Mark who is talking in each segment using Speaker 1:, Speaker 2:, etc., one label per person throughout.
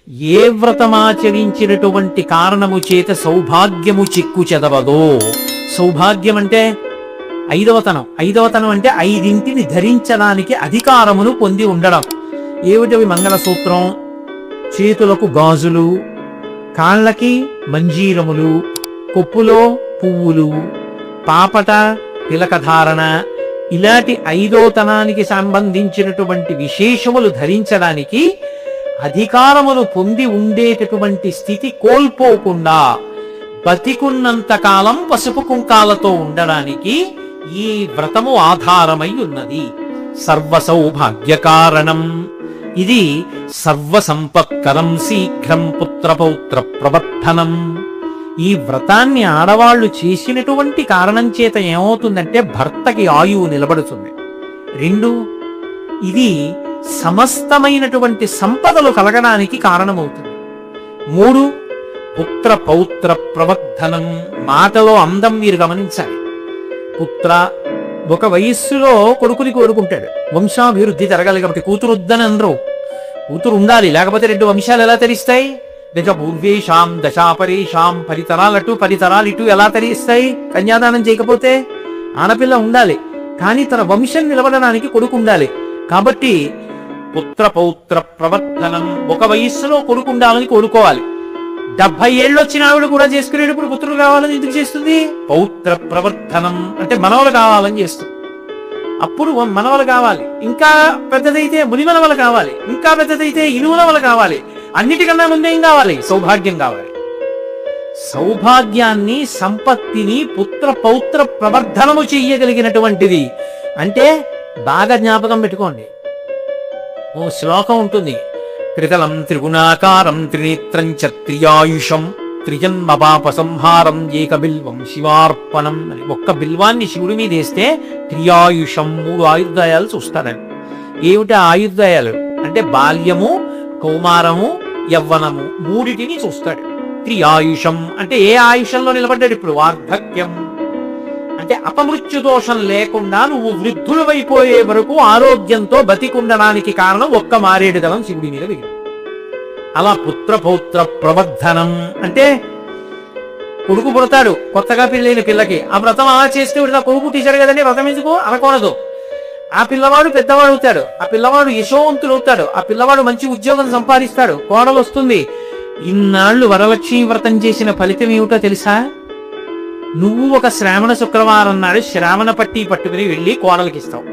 Speaker 1: ఏ వ్రతమాచరించినటువంటి కారణము చేత సౌభాగ్యము చిక్కు చెదవదో. సౌభాగ్యం అంటే ఐదవతనం అంటే ఐదింటిని ధరించడానికి అధికారమును పొంది ఉండడం. ఏమిటవి? మంగళసూత్రం, చేతులకు గాజులు, కాళ్ళకి మంజీరములు, కొప్పులో పువ్వులు, పాపట తిలకధారణ, ఇలాంటి ఐదోతనానికి సంబంధించినటువంటి విశేషములు ధరించడానికి అధికారమును పొంది ఉండేటటువంటి స్థితి కోల్పోకుండా బతికున్నంత కాలం పసుపు కుంకాలతో ఉండడానికి ఈ వ్రతము ఆధారమై ఉన్నది. సర్వ సౌభాగ్యకారణం, ఇది సర్వసంపత్కరం శీఘ్రం పుత్రపౌత్ర ప్రవర్ధనం. ఈ వ్రతాన్ని ఆడవాళ్లు చేసినటువంటి కారణం చేత ఏమవుతుందంటే భర్తకి ఆయువు నిలబడుతుంది. 2, ఇది సమస్తమైనటువంటి సంపదలు కలగడానికి కారణమవుతుంది. 3, పుత్ర పౌత్ర ప్రవర్ధనం. మాటలో అందం మీరు గమనించాలి. పుత్ర, ఒక వయస్సులో కొడుకుని కోరుకుంటాడు, వంశాభివృద్ధి జరగాలి కాబట్టి. కూతురు వద్దని అందరూ, కూతురు ఉండాలి, లేకపోతే 2 వంశాలు ఎలా తరిస్తాయి? దశ పూర్వేషాం దశాపరేషాం, 10 తరాలటు 10 తరాలు ఇటు ఎలా తరిస్తాయి కన్యాదానం చేయకపోతే? ఆడపిల్ల ఉండాలి, కానీ తన వంశం నిలబడడానికి కొడుకు ఉండాలి. కాబట్టి పుత్ర పౌత్ర ప్రవర్తనం. ఒక వయస్సులో కొడుకు ఉండాలని కోరుకోవాలి. 70 ఏళ్ళు వచ్చిన ఆవిడ కూడా చేసుకునేటప్పుడు పుత్రులు కావాలని ఎందుకు చేస్తుంది? పౌత్ర ప్రవర్తనం అంటే మనవలు కావాలని చేస్తుంది. అప్పుడు మనవలు కావాలి, ఇంకా పెద్దదైతే మునిమనవలు కావాలి, ఇంకా పెద్దదైతే ఇనుమనవలు కావాలి. అన్నిటికన్నా ముందు ఏం కావాలి? సౌభాగ్యం కావాలి. సౌభాగ్యాన్ని, సంపత్తిని పుత్ర పౌత్ర ప్రవర్ధనము చెయ్యగలిగినటువంటిది. అంటే బాగా జ్ఞాపకం పెట్టుకోండి, ఓ శ్లోకం ఉంటుంది, త్రితలం త్రిగుణాకారం త్రినేత్రం చ త్రియాయుషం త్రిజన్మ పాప సంహారం ఏక బిల్వం శివార్పణం అని. ఒక్క బిల్వాన్ని శివుడి మీద వేస్తే త్రియాయుషం, 3 ఆయుర్దాయాలు చూస్తాడని. ఏమిటి ఆయుర్దాయాలు అంటే? బాల్యము, కౌమారము, యవ్వనము, 3టిని చూస్తాడు. త్రియాయుషం అంటే ఏ ఆయుషంలో నిలబడ్డాడు ఇప్పుడు? వార్ధక్యం అంటే అపమృత్యు దోషం లేకుండా నువ్వు వృద్ధులవైపోయే వరకు ఆరోగ్యంతో బతికుండడానికి కారణం ఒక్క మారేడు దళం శివుడి మీద వేయడం. అలా పుత్ర పౌత్ర ప్రవర్ధనం అంటే కొడుకు పుడతాడు, కొత్తగా పెళ్ళైన పిల్లకి. ఆ వ్రతం అలా చేస్తే నా కొడుకు టీచర్ కదండి, వ్రతం ఎందుకు అనకూడదు. ఆ పిల్లవాడు పెద్దవాడు అవుతాడు, ఆ పిల్లవాడు యశోవంతుడు అవుతాడు, ఆ పిల్లవాడు మంచి ఉద్యోగం సంపాదిస్తాడు, కోడలు వస్తుంది. ఇన్నాళ్లు వరలక్ష్మీ వ్రతం చేసిన ఫలితం ఏమిటో తెలుసా? నువ్వు ఒక శ్రావణ శుక్రవారం నాడు శ్రావణ పట్టి పట్టుకుని వెళ్ళి కోడలకి ఇస్తావు,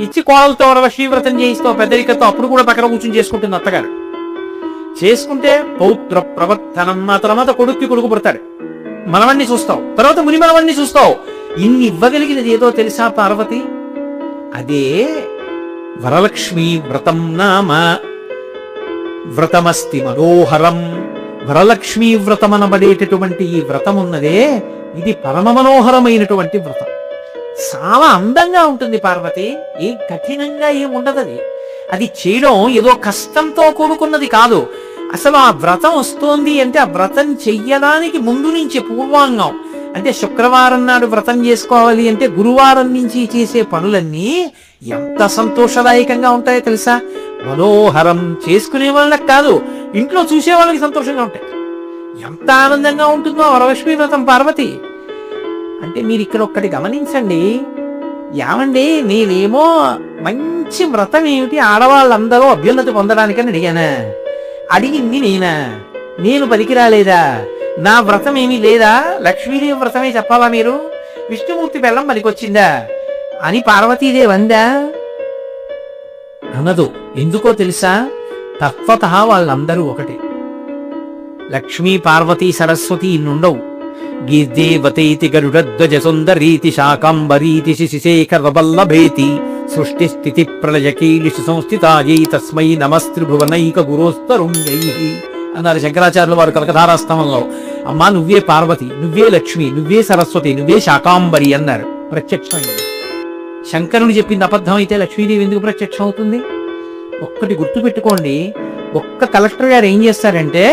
Speaker 1: ఇచ్చి కోడలతో వరలక్ష్మీ వ్రతం చేయిస్తావు పెద్దరికతో. అప్పుడు కూడా పక్కన కూర్చుని చేసుకుంటుంది అత్తగారు. చేసుకుంటే పౌత్ర ప్రవర్తనం. ఆ తర్వాత కొడుకు పుడతాడు, మనవణ్ణి చూస్తావు, తర్వాత ముని మనవణ్ణి చూస్తావు. ఇన్ని ఇవ్వగలిగినది ఏదో తెలుసా పార్వతి? అదే వరలక్ష్మీ వ్రతం నామ వ్రతమస్తి మనోహరం. వరలక్ష్మీ వ్రతమనబడేటటువంటి ఈ వ్రతం ఉన్నదే, ఇది పరమ మనోహరమైనటువంటి వ్రతం. చాలా అందంగా ఉంటుంది పార్వతి, ఏం కఠినంగా ఏం ఉండదు. అది చేయడం ఏదో కష్టంతో కూడుకున్నది కాదు. అసలు ఆ వ్రతం వస్తోంది అంటే ఆ వ్రతం చెయ్యడానికి ముందు నుంచి పూర్వాంగం. అంటే శుక్రవారం నాడు వ్రతం చేసుకోవాలి అంటే గురువారం నుంచి చేసే పనులన్నీ ఎంత సంతోషదాయకంగా ఉంటాయో తెలుసా? మనోహరం. చేసుకునే వాళ్ళకి కాదు, ఇంట్లో చూసే వాళ్ళకి సంతోషంగా ఉంటాయి. ఎంత ఆనందంగా ఉంటుందో వరలక్ష్మీ వ్రతం పార్వతి. అంటే మీరు ఇక్కడ ఒక్కటి గమనించండి, ఏమండి నేనేమో మంచి వ్రతం ఏమిటి ఆడవాళ్ళందరూ అభ్యున్నతి పొందడానికని అడిగానా? అడిగింది నేనా? నేను పనికి రాలేదా? నా వ్రతం ఏమీ లేదా? లక్ష్మీదేవి వ్రతమే చెప్పాలా మీరు? విష్ణుమూర్తి బెల్లం పనికొచ్చిందా అని పార్వతీదేవి అందా? అనదు. ఎందుకో తెలుసా? తత్వత వాళ్ళందరూ ఒకటే. లక్ష్మీ పార్వతీ సరస్వతి ఇన్నుండవు. గీర్దేవతైతి గరుడధ్వజ సుందరీతి శాకాంబరీతి శిశిశేఖర వల్లభేతి సృష్టి స్థితి ప్రళయకీలిషు సంస్థితాయై తస్మై నమస్త్రిభువనైక గురోస్తరుణ్యై అన్నారు శంకరాచార్యుల వారు కనకధారాస్తవంలో. అమ్మా నువ్వే పార్వతి, నువ్వే లక్ష్మి, నువ్వే సరస్వతి, నువ్వే శాకాంబరి అన్నారు. ప్రత్యక్షమైంది. శంకరుని చెప్పింది అబద్ధం అయితే లక్ష్మీదేవి ఎందుకు ప్రత్యక్షం అవుతుంది? ఒక్కటి గుర్తు పెట్టుకోండి, ఒక్క కలెక్టర్ గారు ఏం చేస్తారంటే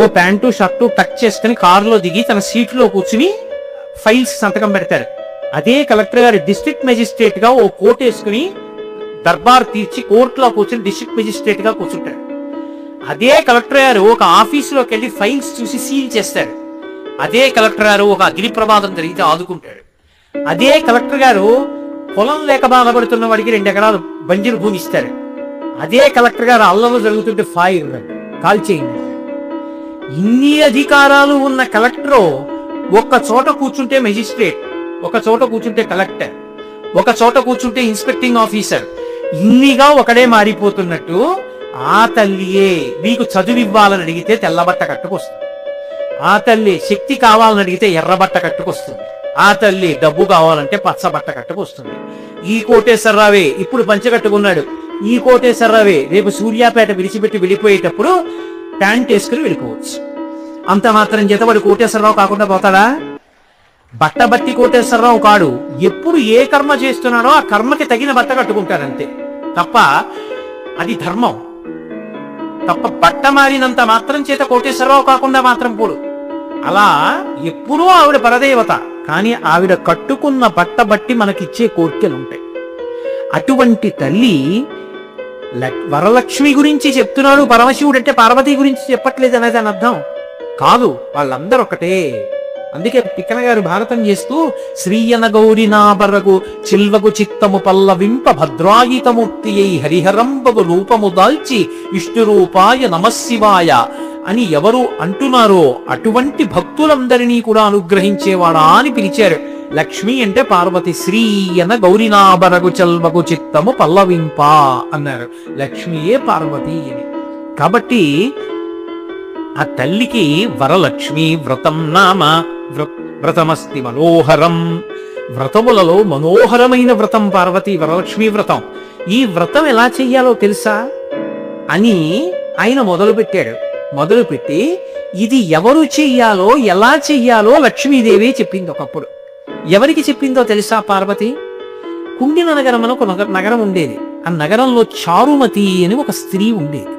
Speaker 1: ఓ ప్యాంటు షర్టు టక్ చేసుకుని కారులో దిగి తన సీట్లో కూర్చుని ఫైల్స్ సంతకం పెడతాడు. అదే కలెక్టర్ గారు డిస్ట్రిక్ట్ మెజిస్ట్రేట్ గా ఓ కోట్ వేసుకుని దర్బార్ తీర్చి కోర్టులో కూర్చుని డిస్ట్రిక్ట్ మెజిస్ట్రేట్ గా కూర్చుంటాడు. అదే కలెక్టర్ గారు ఒక ఆఫీసులోకి వెళ్ళి ఫైల్స్ చూసి సీల్ చేస్తాడు. అదే కలెక్టర్ గారు ఒక అగ్ని ప్రమాదం జరిగితే ఆదుకుంటాడు. అదే కలెక్టర్ గారు పొలం లేక బాధపడుతున్న వాడికి 2 ఎకరాలు బంజరు భూమి ఇస్తారు. అదే కలెక్టర్ గారు అల్లంలో జరుగుతుంటే ఫైర్ కాల్ చేయండి. ఇన్ని అధికారాలు ఉన్న కలెక్టరు ఒక్క చోట కూర్చుంటే మెజిస్ట్రేట్, ఒక చోట కూర్చుంటే కలెక్టర్, ఒక చోట కూర్చుంటే ఇన్స్పెక్టింగ్ ఆఫీసర్, ఇన్నిగా ఒకడే మారిపోతున్నట్టు ఆ తల్లియే మీకు చదువు ఇవ్వాలని అడిగితే తెల్లబట్ట కట్టుకొస్తుంది. ఆ తల్లి శక్తి కావాలని అడిగితే ఎర్రబట్ట కట్టుకొస్తుంది. ఆ తల్లి డబ్బు కావాలంటే పచ్చబట్ట కట్టుకొస్తుంది. ఈ కోటేశ్వరరావే ఇప్పుడు పంచె కట్టుకున్నాడు. ఈ కోటేశ్వరరావే రేపు సూర్యాపేట విడిచిపెట్టి వెళ్ళిపోయేటప్పుడు ప్యాంట్ వేసుకుని వెళ్ళిపోవచ్చు. అంత మాత్రం చేత వాడు కోటేశ్వరరావు కాకుండా పోతాడా? బట్టబట్టి కోటేశ్వరరావు కాడు. ఎప్పుడు ఏ కర్మ చేస్తున్నాడో ఆ కర్మకి తగిన బట్ట కట్టుకుంటాడంతే తప్ప అది ధర్మం తప్ప బట్ట మారినంత మాత్రం చేత కోటేశ్వరరావు కాకుండా మాత్రం పోడు. అలా ఎప్పుడూ ఆవిడ పరదేవత, కానీ ఆవిడ కట్టుకున్న బట్ట బట్టి మనకిచ్చే కోరికలు ఉంటాయి. అటువంటి తల్లి వరలక్ష్మి గురించి చెప్తున్నాడు. పరమశివుడు అంటే పార్వతి గురించి చెప్పట్లేదు అనేది అని అర్థం కాదు. వాళ్ళందరూ ఒకటే. అందుకే తిక్కన గారు భారతం చేస్తూ శ్రీయన గౌరి నాబరగు చిల్వగు చిత్తము పల్లవింప భద్రాయితమూర్తి అయి హరిహరంబగు రూపము దాల్చి విష్ణురూపాయ నమశివాయ అని ఎవరు అంటున్నారో అటువంటి భక్తులందరినీ కూడా అనుగ్రహించేవాడా అని పిలిచారు. లక్ష్మి అంటే పార్వతి. శ్రీయన గౌరినాబరగు చల్వగు చిత్తము పల్లవింప అన్నారు. లక్ష్మియే పార్వతి అని. కాబట్టి ఆ తల్లికి వరలక్ష్మి వ్రతం నామ వ్రతమస్తి మనోహరం. వ్రతములలో మనోహరమైన వ్రతం పార్వతి వరలక్ష్మి వ్రతం. ఈ వ్రతం ఎలా చెయ్యాలో తెలుసా అని ఆయన మొదలుపెట్టాడు. మొదలుపెట్టి ఇది ఎవరు చెయ్యాలో ఎలా చెయ్యాలో లక్ష్మీదేవి చెప్పింది. ఒకప్పుడు ఎవరికి చెప్పిందో తెలుసా పార్వతి? కుండిన నగరం అని ఒక నగరం ఉండేది. ఆ నగరంలో చారుమతి అని ఒక స్త్రీ ఉండేది.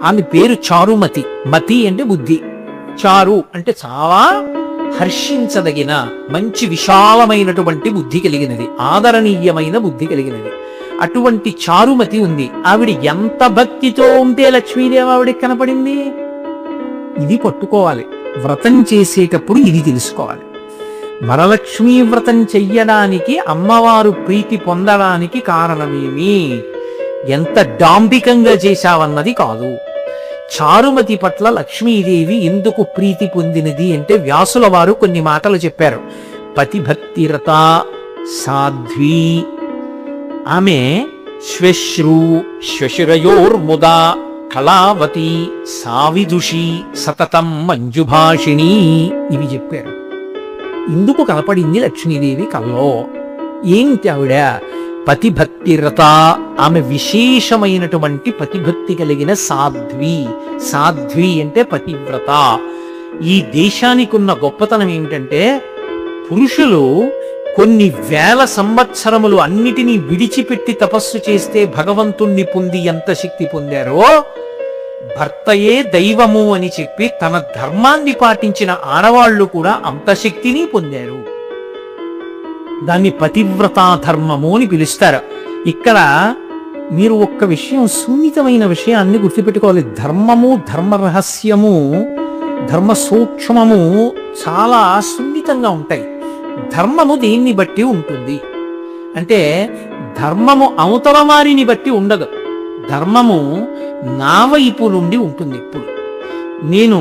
Speaker 1: ఆమె పేరు చారుమతి. మతి అంటే బుద్ధి, చారు అంటే చాలా హర్షించదగిన మంచి విశాలమైనటువంటి బుద్ధి కలిగినది, ఆదరణీయమైన బుద్ధి కలిగినది. అటువంటి చారుమతి ఉంది. ఆవిడ ఎంత భక్తితో ఉంటే లక్ష్మీదేవి ఆవిడకి కనపడింది. ఇది పట్టుకోవాలి. వ్రతం చేసేటప్పుడు ఇది తెలుసుకోవాలి. వరలక్ష్మీ వ్రతం చెయ్యడానికి అమ్మవారు ప్రీతి పొందడానికి కారణమేమి, ఎంత డాంబికంగా చేశావన్నది కాదు. చారుమతి పట్ల లక్ష్మీదేవి ఎందుకు ప్రీతి పొందినది అంటే వ్యాసుల వారు కొన్ని మాటలు చెప్పారు. పతిభక్తిరత సాధ్వి, ఆమె శ్వశ్రు శ్వశురయోర్ముదా కళావతి సావిదుషి సతతం మంజుభాషిణి ఇవి చెప్పారు. ఇందుకు కనపడింది లక్ష్మీదేవి కల్లో. ఏంటి ఆవిడ? పతిభక్తిరత, ఆమె విశేషమైనటువంటి పతిభక్తి కలిగిన సాధ్వి. సాధ్వి అంటే పతివ్రత. ఈ దేశానికి ఉన్న గొప్పతనం ఏమిటంటే పురుషులు కొన్ని వేల సంవత్సరములు అన్నిటినీ విడిచిపెట్టి తపస్సు చేస్తే భగవంతుణ్ణి పొంది ఎంత శక్తి పొందారో, భర్తయే దైవము అని చెప్పి తన ధర్మాన్ని పాటించిన ఆడవాళ్లు కూడా అంత శక్తిని పొందారు. దాన్ని పతివ్రతా ధర్మము అని పిలుస్తారు. ఇక్కడ మీరు ఒక్క విషయం, సున్నితమైన విషయాన్ని గుర్తుపెట్టుకోవాలి. ధర్మము, ధర్మ రహస్యము, ధర్మ సూక్ష్మము చాలా సున్నితంగా ఉంటాయి. ధర్మము దేన్ని బట్టి ఉంటుంది అంటే ధర్మము అవతల వారిని బట్టి ఉండదు. ధర్మము నా వైపు నుండి ఉంటుంది. ఇప్పుడు నేను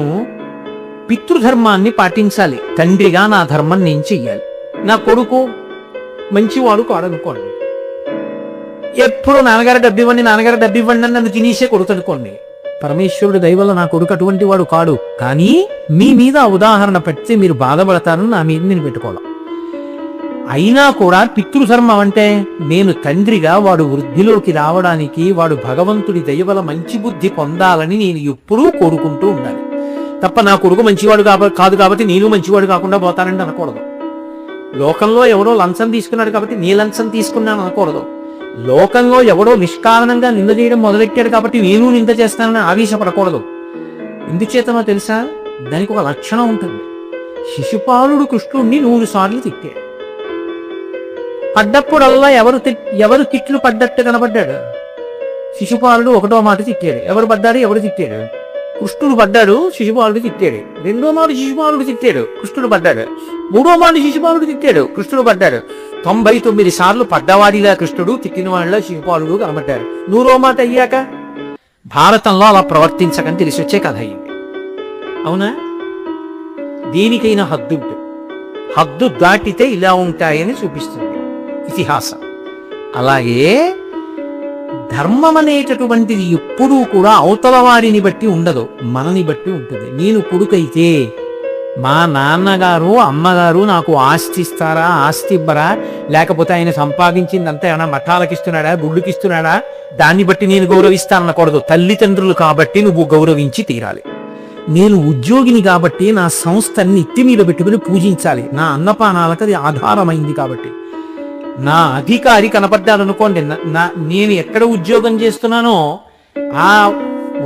Speaker 1: పితృధర్మాన్ని పాటించాలి. తండ్రిగా నా ధర్మం నేను చెయ్యాలి. నా కొడుకు మంచివాడు కాడనుకోండి, ఎప్పుడు నాన్నగారు డబ్బు ఇవ్వండి, నాన్నగారు డబ్బు ఇవ్వండి అని నన్ను తినేసే కొడుకు అనుకోండి. పరమేశ్వరుడు దయవల్ల నా కొడుకు అటువంటి వాడు కాడు. కానీ మీ మీద ఉదాహరణ పెడితే మీరు బాధపడతాను, నా మీద నేను పెట్టుకోవాలి. అయినా కూడా పితృధర్మం అంటే నేను తండ్రిగా వాడు వృద్ధిలోకి రావడానికి, వాడు భగవంతుడి దయవల మంచి బుద్ధి పొందాలని నేను ఎప్పుడూ కోరుకుంటూ ఉండాలి తప్ప నా కొడుకు మంచివాడు కాదు కాబట్టి నేను మంచివాడు కాకుండా పోతానండి అనకూడదు. లోకంలో ఎవడో లంచం తీసుకున్నాడు కాబట్టి నీ లంచం తీసుకున్నాను అనకూడదు. లోకంలో ఎవడో నిష్కారణంగా నింద చేయడం మొదలెట్టాడు కాబట్టి నేను నింద చేస్తానని ఆవేశపడకూడదు. ఎందుచేతనో తెలుసా? దానికి ఒక లక్షణం ఉంటుంది. శిశుపాలుడు కృష్ణుణ్ణి 100 సార్లు తిట్టాడు. పడ్డప్పుడల్లా ఎవరు తిట్లు పడ్డట్టు కనపడ్డాడు? శిశుపాలుడు 1వ మాట తిట్టాడు. ఎవరు పడ్డాడు? ఎవరు తిట్టాడు? కృష్ణుడు పడ్డాడు, శిశుపాలుడు తిట్టాడు. రెండో మాట శిశుపాలుడు తిట్టాడు, కృష్ణుడు పడ్డాడు. మూడో మాట శిశుపాలుడు తిట్టాడు, కృష్ణుడు పడ్డాడు. 99 సార్లు పడ్డవాడిలా కృష్ణుడు, తిట్టిన వాళ్ళ శిశుపాలుడు కనబడ్డారు. 100వ మాట అయ్యాక భారతంలో అలా ప్రవర్తించకని తెలిసి వచ్చే కథ అయింది. అవునా? దేనికైనా హద్దు ఉంటుంది. హద్దు దాటితే ఇలా ఉంటాయని చూపిస్తుంది ఇతిహాసం. అలాగే ధర్మం అనేటటువంటిది ఎప్పుడూ కూడా అవతల వారిని బట్టి ఉండదు, మనని బట్టి ఉంటుంది. నేను కొడుకైతే మా నాన్నగారు అమ్మగారు నాకు ఆస్తి ఇస్తారా, ఆస్తి ఇవ్వరా, లేకపోతే ఆయన సంపాదించిందంతా ఏమైనా మఠాలకిస్తున్నాడా, గుళ్ళకిస్తున్నాడా, దాన్ని బట్టి నేను గౌరవిస్తాననకూడదు. తల్లిదండ్రులు కాబట్టి నువ్వు గౌరవించి తీరాలి. నేను ఉద్యోగిని కాబట్టి నా సంస్థని నెత్తి మీద పెట్టుకుని పూజించాలి. నా అన్నపానాలకు అది ఆధారమైంది కాబట్టి. నా అధికారి కనపడ్డాడనుకోండి, నేను ఎక్కడ ఉద్యోగం చేస్తున్నానో ఆ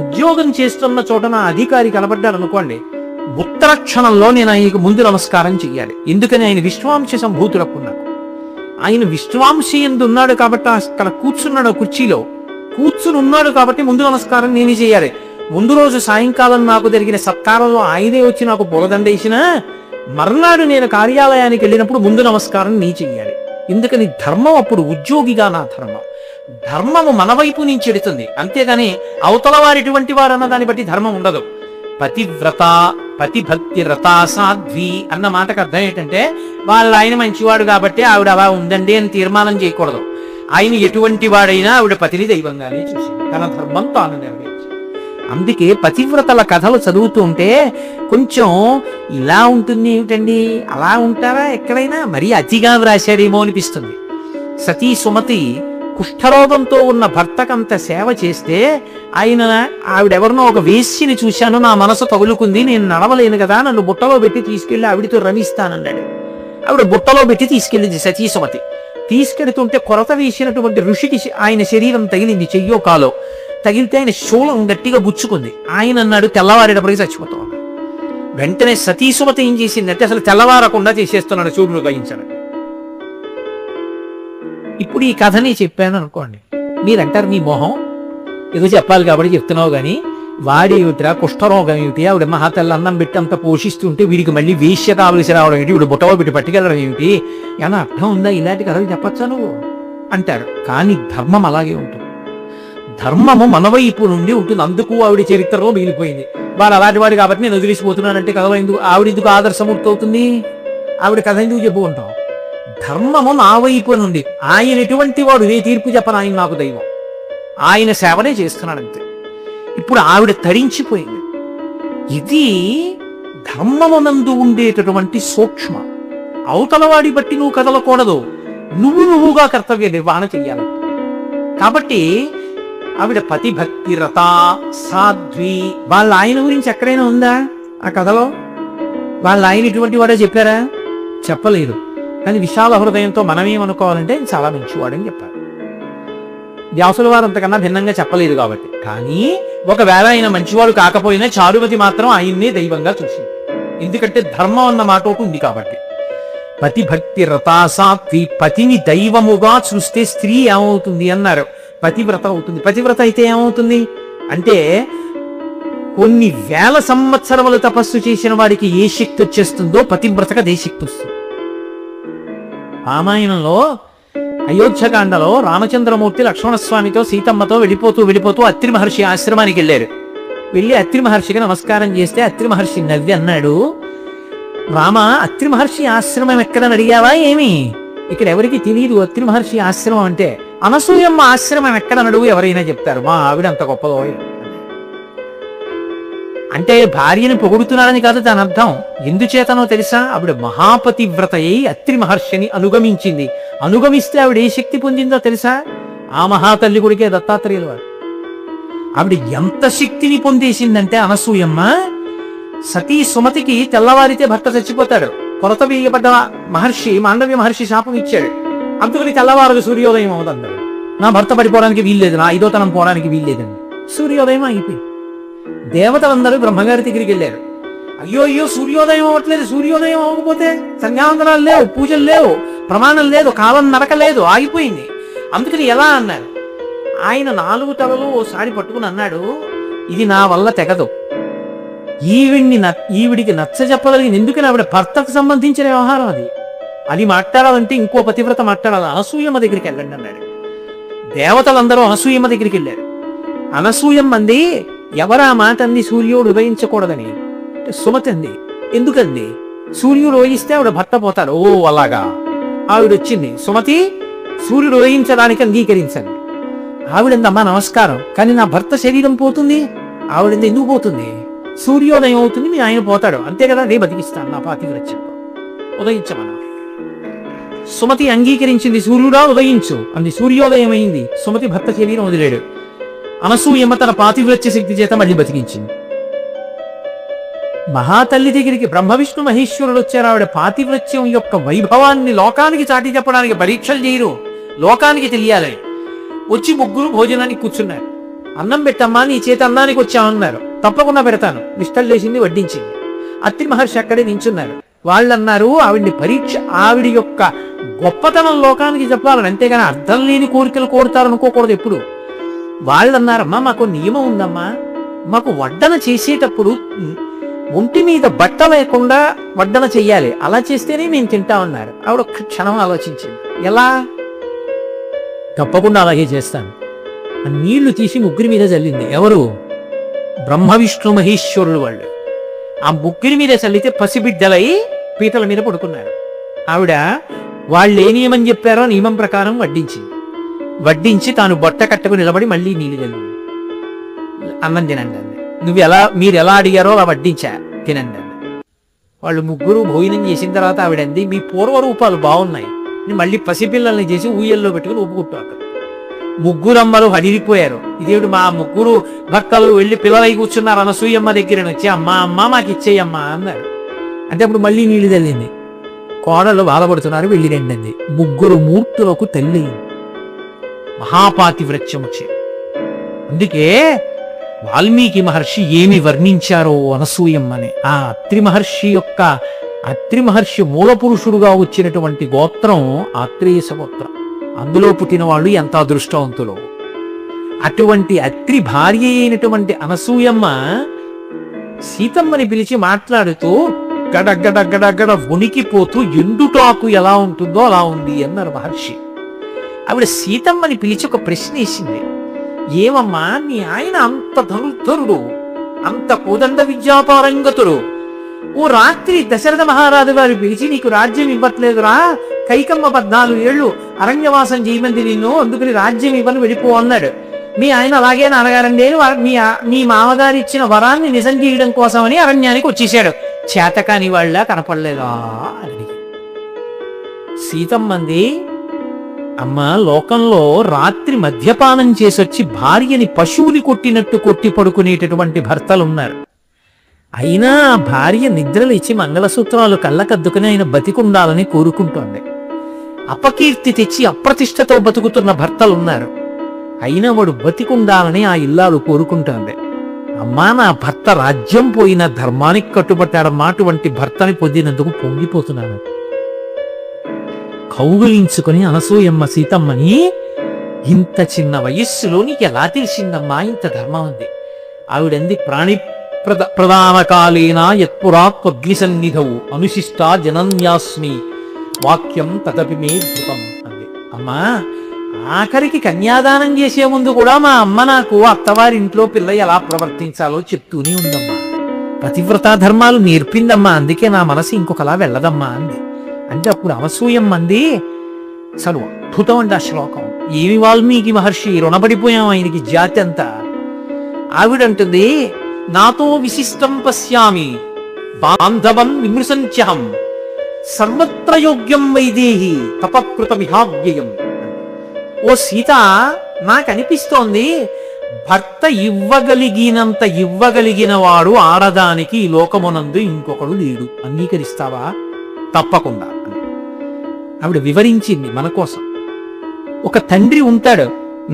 Speaker 1: ఉద్యోగం చేస్తున్న చోట నా అధికారి కనపడ్డాడనుకోండి, ఉత్తర క్షణంలో నేను ఆయనకు ముందు నమస్కారం చెయ్యాలి. ఎందుకని? ఆయన విశ్వాంశ సంభూతుడకున్నాడు. ఆయన విశ్వాంశ ఎందు ఉన్నాడు కాబట్టి అక్కడ కూర్చున్నాడు, కుర్చీలో కూర్చుని ఉన్నాడు కాబట్టి ముందు నమస్కారం నేనే చేయాలి. ముందు రోజు సాయంకాలం నాకు జరిగిన సత్కారంలో ఆయనే వచ్చి నాకు పొలదండ వేసినా మర్నాడు నేను కార్యాలయానికి వెళ్ళినప్పుడు ముందు నమస్కారం నీ చెయ్యాలి. ఎందుకని? ధర్మం అప్పుడు ఉద్యోగిగా నా ధర్మం. ధర్మము మన వైపు నుంచి ఎడుతుంది, అంతేగాని అవతల వారు ఎటువంటి వారు అన్న దాన్ని బట్టి ధర్మం ఉండదు. పతివ్రత పతిభక్తి రతా సాధ్వి అన్న మాటకు అర్థం ఏంటంటే, ఆయన మంచివాడు కాబట్టి ఆవిడ అలా ఉందండి అని తీర్మానం చేయకూడదు. ఆయన ఎటువంటి వాడైనా ఆవిడ పతిని దైవంగానే చూసింది, తన ధర్మం తాను నెరవేర్చింది. అందుకే పతివ్రతల కథలు చదువుతూ ఉంటే కొంచెం ఇలా ఉంటుంది ఏమిటండి, అలా ఉంటారా ఎక్కడైనా, మరీ అతిగా వ్రాశారేమో అనిపిస్తుంది. సతీ సుమతి కుష్ఠరోగంతో ఉన్న భర్తకంత సేవ చేస్తే ఆవిడెవరినో ఒక వేశ్యని చూశాను, నా మనసు తగులుకుంది, నేను నడవలేను కదా, నన్ను బుట్టలో పెట్టి తీసుకెళ్లి ఆవిడితో రమిస్తానన్నాడు. ఆవిడ బుట్టలో పెట్టి తీసుకెళ్ళింది సతీ సుమతి. తీసుకెడుతుంటే కొరత వేసినటువంటి ఋషికి ఆయన శరీరం తగిలింది, చెయ్యో కాలో తగిలితే ఆయన శూలం గట్టిగా గుచ్చుకుంది. ఆయన అన్నాడు తెల్లవారేటప్పటికి చచ్చిపోతాం. వెంటనే సతీ సుమతి ఏం చేసిందంటే అసలు తెల్లవారకుండా చేసేస్తున్నాడు సూర్యుడు గ్రహించాడు. ఇప్పుడు ఈ కథని చెప్పాను అనుకోండి, మీరంటారు నీ మొహం ఏదో చెప్పాలి కాబట్టి చెప్తున్నావు కానీ వాడి ఏమిటిరా, కుష్ఠరోగం ఏమిటి, ఆవిడ మహాతల్లి అన్నం పెట్టి అంత పోషిస్తుంటే వీడికి మళ్ళీ వేశ్య కావలసి రావడం ఏమిటి, వీడు బుట్టలో పెట్టి పట్టుకెళ్ళడం ఏమిటి, ఏమన్నా అర్థం ఉందా, ఇలాంటి కథలు చెప్పచ్చా నువ్వు అంటారు. కానీ ధర్మం అలాగే ఉంటుంది. ధర్మము మన వైపు నుండి ఉంటుంది. అందుకు ఆవిడ చరిత్రలో మిగిలిపోయింది. వాడు అలాంటి వాడు కాబట్టి నేను వదిలిసిపోతున్నానంటే కథ ఎందుకు, ఆవిడ ఎందుకు ఆదర్శమూర్తి అవుతుంది, ఆవిడ కథ ఎందుకు చెప్పుకుంటాం. ధర్మము నా వైపు నుండి, ఆయన ఎటువంటి వాడు ఏ తీర్పు చెప్పను, ఆయన నాకు దైవం, ఆయన సేవనే చేస్తున్నాడు అంతే. ఇప్పుడు ఆవిడ తరించిపోయింది. ఇది ధర్మమునందు ఉండేటటువంటి సూక్ష్మ. అవతలవాడి బట్టి నువ్వు కదలకూడదు, నువ్వుగా కర్తవ్య నిర్వహణ చెయ్యాలి. కాబట్టి ఆవిడ పతిభక్తి రత సాధ్వి. వాళ్ళ ఆయన గురించి ఎక్కడైనా ఉందా ఆ కథలో? వాళ్ళ ఆయన ఇటువంటి వాడే చెప్పారా? చెప్పలేదు. కానీ విశాల హృదయంతో మనమేమనుకోవాలంటే చాలా మంచివాడని చెప్పారు. వ్యాసుల వారు అంతకన్నా భిన్నంగా చెప్పలేదు కాబట్టి. కానీ ఒకవేళ ఆయన మంచివాడు కాకపోయినా చారుమతి మాత్రం ఆయన్నే దైవంగా చూసింది. ఎందుకంటే ధర్మం అన్న మాట ఒకటి ఉంది కాబట్టి. పతిభక్తి రతాసాత్వి, పతిని దైవముగా చూస్తే స్త్రీ ఏమవుతుంది అన్నారు, పతివ్రత అవుతుంది. పతివ్రత అయితే ఏమవుతుంది అంటే కొన్ని వేల సంవత్సరములు తపస్సు చేసిన వాడికి ఏ శక్తి వచ్చేస్తుందో పతివ్రతకు అదే శక్తి వస్తుంది. రామాయణంలో అయోధ్యకాండలో రామచంద్రమూర్తి లక్ష్మణస్వామితో సీతమ్మతో వెళ్ళిపోతూ అత్రి మహర్షి ఆశ్రమానికి వెళ్ళారు. వెళ్ళి అత్రి మహర్షికి నమస్కారం చేస్తే అత్రి మహర్షి నవ్వి అన్నాడు, రామ అత్రి మహర్షి ఆశ్రమం ఎక్కడని అడిగావా ఏమి? ఇక్కడ ఎవరికి తెలియదు అత్రి మహర్షి ఆశ్రమం అంటే. అనసూయమ్మ ఆశ్రమం ఎక్కడనడుగు ఎవరైనా చెప్తారు, మా ఆవిడ అంత గొప్పదో అంటే. భార్యని పొగుడుతున్నారని కాదు దాని అర్థం. ఎందుచేతనో తెలుసా? ఆవిడ మహాపతివ్రత అయి అత్రి మహర్షిని అనుగమించింది. అనుగమిస్తే ఆవిడ ఏ శక్తి పొందిందో తెలుసా? ఆ మహాతల్లి కొడుకే దత్తాత్రేయుల వారు. ఆవిడ ఎంత శక్తిని పొందేసిందంటే అనసూయమ్మ, సతీ సుమతికి తెల్లవారితే భర్త చచ్చిపోతాడు, కొరత వేయబడ్డ మహర్షి మాండవ్య మహర్షి శాపం ఇచ్చాడు. అందుకని తెల్లవారు సూర్యోదయం అవుతుందన్నాడు. నా భర్త పడిపోవడానికి వీల్లేదు, నా ఐదోతనం పోవడానికి వీల్లేదండి. సూర్యోదయం అయిపోయింది. దేవతలందరూ బ్రహ్మగారి దగ్గరికి వెళ్ళారు. అయ్యో సూర్యోదయం అవ్వట్లేదు, సూర్యోదయం అవ్వకపోతే సంధ్యావందనాలు లేవు, పూజలు లేవు, ప్రమాణం లేదు, కాలం నరక లేదు, ఆగిపోయింది. అందుకని ఎలా అన్నారు. ఆయన 4 తలలు ఓసారి పట్టుకుని అన్నాడు, ఇది నా వల్ల తెగదు, ఈవిడికి నచ్చ చెప్పగలిగింది. ఎందుకని ఆవిడ భర్తకు సంబంధించిన వ్యవహారం అది. అది మాట్లాడాలంటే ఇంకో పతివ్రత మాట్లాడాలి. అనసూయమ్మ దగ్గరికి వెళ్ళండి అన్నాడు. దేవతలందరూ అనసూయమ్మ దగ్గరికి వెళ్ళారు. అనసూయమ్మ అంది, ఎవరా మాట అంది సూర్యుడు ఉదయించకూడదని? సుమతి అంది. ఎందుకంది? సూర్యుడు ఉదయిస్తే ఆవిడ భర్త పోతాడు. ఓ అలాగా. ఆవిడ వచ్చింది. సుమతి, సూర్యుడు ఉదయించడానికి అంగీకరించండి. ఆవిడందమ్మా నమస్కారం, కానీ నా భర్త శరీరం పోతుంది. ఆవిడంది, ఎందుకు పోతుంది? సూర్యోదయం అవుతుంది, మీ ఆయన పోతాడు, అంతే కదా, నేను బతికిస్తాను నా పాతివ్రత్యంలో, ఉదయించమన్నా. సుమతి అంగీకరించింది. సూర్యుడా ఉదయించు అంది. సూర్యోదయం అయింది. సుమతి భర్త శరీరం వదిలేడు. అనసూయమ్మ తన పాతివ్రత్య శక్తి చేత మళ్ళీ బతికించింది. మహాతల్లి దగ్గరికి బ్రహ్మ విష్ణు మహేశ్వరుడు వచ్చారు. ఆవిడ పాతివ్రత్యం యొక్క వైభవాన్ని లోకానికి చాటి చెప్పడానికి పరీక్షలు చేయరు, లోకానికి తెలియాలి. వచ్చి ముగ్గురు భోజనానికి కూర్చున్నారు. అన్నం పెట్టమ్మా, నీ చేతి అన్నానికి వచ్చామన్నారు. తప్పకుండా పెడతాను. నిష్టలు లేచింది, వడ్డించింది. అత్రి మహర్షి అక్కడే నించున్నారు. వాళ్ళు అన్నారు, ఆవిడ్ని పరీక్ష, ఆవిడ యొక్క గొప్పతనం లోకానికి చెప్పాలని, అంతేగాని అర్థం లేని కోరికలు కోరుతారు అనుకోకూడదు ఎప్పుడు. వాళ్ళు అన్నారమ్మా, మాకు నియమం ఉందమ్మా, మాకు వడ్డన చేసేటప్పుడు ఒంటి మీద బట్ట లేకుండా వడ్డన చెయ్యాలి, అలా చేస్తేనే మేము తింటామన్నారు. ఆవిడ ఒక్క క్షణం ఆలోచించింది. ఎలా? తప్పకుండా అలాగే చేస్తాను. ఆ నీళ్లు తీసి ముగ్గురి మీద చల్లింది. ఎవరు? బ్రహ్మ విష్ణు మహేశ్వరుడు వాళ్ళు. ఆ ముగ్గురి మీద చల్లితే పసిబిడ్డలై పీటల మీద పడుకున్నారు. ఆవిడ వాళ్ళు ఏ నియమం చెప్పారో నియమం ప్రకారం వడ్డించింది. వడ్డించి తాను బొట్ట కట్టుకు నిలబడి మళ్ళీ నీళ్ళు చల్లింది. అన్నం తినండి అంది. మీరు ఎలా అడిగారో అలా వడ్డించా, తినండి అంది. వాళ్ళు ముగ్గురు భోజనం చేసిన తర్వాత ఆవిడంది, మీ పూర్వరూపాలు బాగున్నాయి, మళ్ళీ పసిపిల్లల్ని చేసి ఊయల్లో పెట్టుకుని ఒప్పుకుంటారు. ముగ్గురమ్మలు హడిరిపోయారు. ఇదేమిటి, మా ముగ్గురు భక్తులు వెళ్ళి పిల్లలై కూర్చున్నారు అనసూయమ్మ దగ్గర వచ్చి, అమ్మా అమ్మ మాకు ఇచ్చేయమ్మా అన్నారు. అంటే అప్పుడు మళ్ళీ నీళ్లు తల్లింది. కోడలు బాధపడుతున్నారు, వెళ్ళి రెండంది. ముగ్గురు మూర్తులకు తల్లి మహాపాతివ్రత్యం వచ్చే. అందుకే వాల్మీకి మహర్షి ఏమి వర్ణించారో అనసూయమ్మని. ఆ అత్రి మహర్షి మూల పురుషుడుగా వచ్చినటువంటి గోత్రం ఆత్రేయస గోత్రం. అందులో పుట్టిన వాళ్ళు ఎంత అదృష్టవంతులు. అటువంటి అత్రి భార్య అయినటువంటి అనసూయమ్మ సీతమ్మని పిలిచి మాట్లాడుతూ గడగడగడగడ వణికిపోతూ ఎండుటాకు ఎలా ఉంటుందో అలా ఉంది అన్నారు మహర్షి. ఆవిడ సీతమ్మని పిలిచి ఒక ప్రశ్న వేసింది. ఏమమ్మా, నీ ఆయన అంత ధనుర్ధరుడు, అంత కోదండ విద్యాపారంగతుడు, ఓ రాత్రి దశరథ మహారాజు గారు పిలిచి నీకు రాజ్యం ఇవ్వట్లేదురా, కైకమ్మ 14 ఏళ్ళు అరణ్యవాసం చేయమంది నిన్ను, అందుకని రాజ్యం ఇవ్వని వెళ్ళిపో అన్నాడు. మీ ఆయన అలాగే అడగారండి, మీ మామగారు ఇచ్చిన వరాన్ని నిజం చేయడం కోసమని అరణ్యానికి వచ్చేసాడు, చేతకాని వాళ్ళ కనపడలేదా అని. సీతమ్మంది, అమ్మ, లోకంలో రాత్రి మద్యపానం చేసొచ్చి భార్యని పశువుని కొట్టినట్టు కొట్టి పడుకునేటటువంటి భర్తలున్నారు. అయినా ఆ భార్య నిద్రలేచి మంగళసూత్రాలు కళ్ళకద్దుకుని ఆయన బతికుండాలని కోరుకుంటోంది. అపకీర్తి తెచ్చి అప్రతిష్టతో బతుకుతున్న భర్తలున్నారు. అయినా వాడు బతికుండాలని ఆ ఇల్లాలు కోరుకుంటోంది. అమ్మా, నా భర్త రాజ్యం పోయిన ధర్మానికి కట్టుబట్టాడమ్మా, అటువంటి భర్తని పొందినందుకు పొంగిపోతున్నాను. కౌగులించుకుని అనసూయమ్మ సీతమ్మని, ఇంత చిన్న వయస్సులో నీకు ఎలా తెలిసిందమ్మా ఇంత ధర్మం అంది. ఆవిడంది, ప్రాణి ప్రధాన కాలేన యత్పురాత్వగ్ని సన్నిధవు అనుశిష్టా జనన్యాస్మి వాక్యం తదపి మే ధృతం అంది. అమ్మా, ఆఖరికి కన్యాదానం చేసే ముందు కూడా మా అమ్మ నాకు అత్తవారింట్లో పిల్ల ఎలా ప్రవర్తించాలో చెప్తూనే ఉందమ్మా. పతివ్రతా ధర్మాలు నేర్పిందమ్మా, అందుకే నా మనసు ఇంకొకలా వెళ్ళదమ్మా అంది. అంటే అప్పుడు అనసూయమ్మ అంది, అసలు అద్భుతం అండి ఆ శ్లోకం. ఏమి వాల్మీకి మహర్షి, రుణపడిపోయాం ఆయనకి జాతి అంతా. ఆవిడంటుంది, నాతో విశిష్టం పశ్యామి బాంధవం విమృశంత్యహం సర్వత్ర యోగ్యం వైదేహి తపకృత విహావ్యయం. ఓ సీత, నాకు అనిపిస్తోంది భర్త ఇవ్వగలిగినంత ఇవ్వగలిగిన వాడు ఆడదానికి ఈ లోకమునందు ఇంకొకడు లేడు, అంగీకరిస్తావా? తప్పకుండా. ఆవిడ వివరించింది మన కోసం. ఒక తండ్రి ఉంటాడు,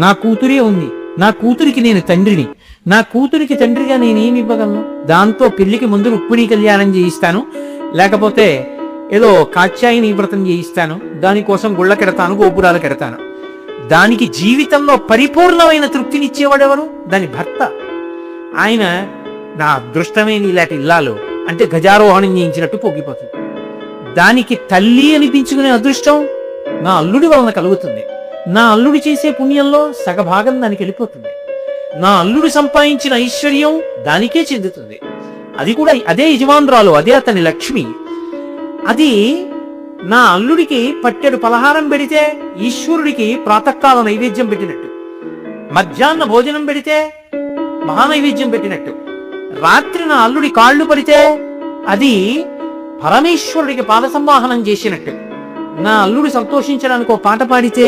Speaker 1: నా కూతురే ఉంది, నా కూతురికి నేను తండ్రిని, నా కూతురికి తండ్రిగా నేనేమి ఇవ్వగలను? దాంతో పెళ్లికి ముందు రుక్మిణీ కళ్యాణం చేయిస్తాను, లేకపోతే ఏదో కాత్యాయని వ్రతం చేయిస్తాను, దానికోసం గుళ్ళ కెడతాను, గోపురాలు కెడతాను. దానికి జీవితంలో పరిపూర్ణమైన తృప్తినిచ్చేవాడెవరు? దాని భర్త. ఆయన నా అదృష్టమే నీలాంటి ఇల్లాలు అంటే గజారోహణం చేయించినట్టు పొంగిపోతుంది. దానికి తల్లి అనిపించుకునే అదృష్టం నా అల్లుడి వలన కలుగుతుంది. నా అల్లుడు చేసే పుణ్యంలో సగభాగం దానికి వెళ్ళిపోతుంది. నా అల్లుడు సంపాదించిన ఐశ్వర్యం దానికే చెందుతుంది. అది కూడా అదే యజమానురాలు, అదే అతని లక్ష్మి. అది నా అల్లుడికి పట్టెడు పలహారం పెడితే ఈశ్వరుడికి ప్రాతకాల నైవేద్యం పెట్టినట్టు, మధ్యాహ్న భోజనం పెడితే మహానైవేద్యం పెట్టినట్టు, రాత్రి నా అల్లుడి కాళ్ళు పడితే అది పరమేశ్వరుడికి పాద సంవాహనం చేసినట్టు, నా అల్లుడు సంతోషించడానికి ఒక పాట పాడితే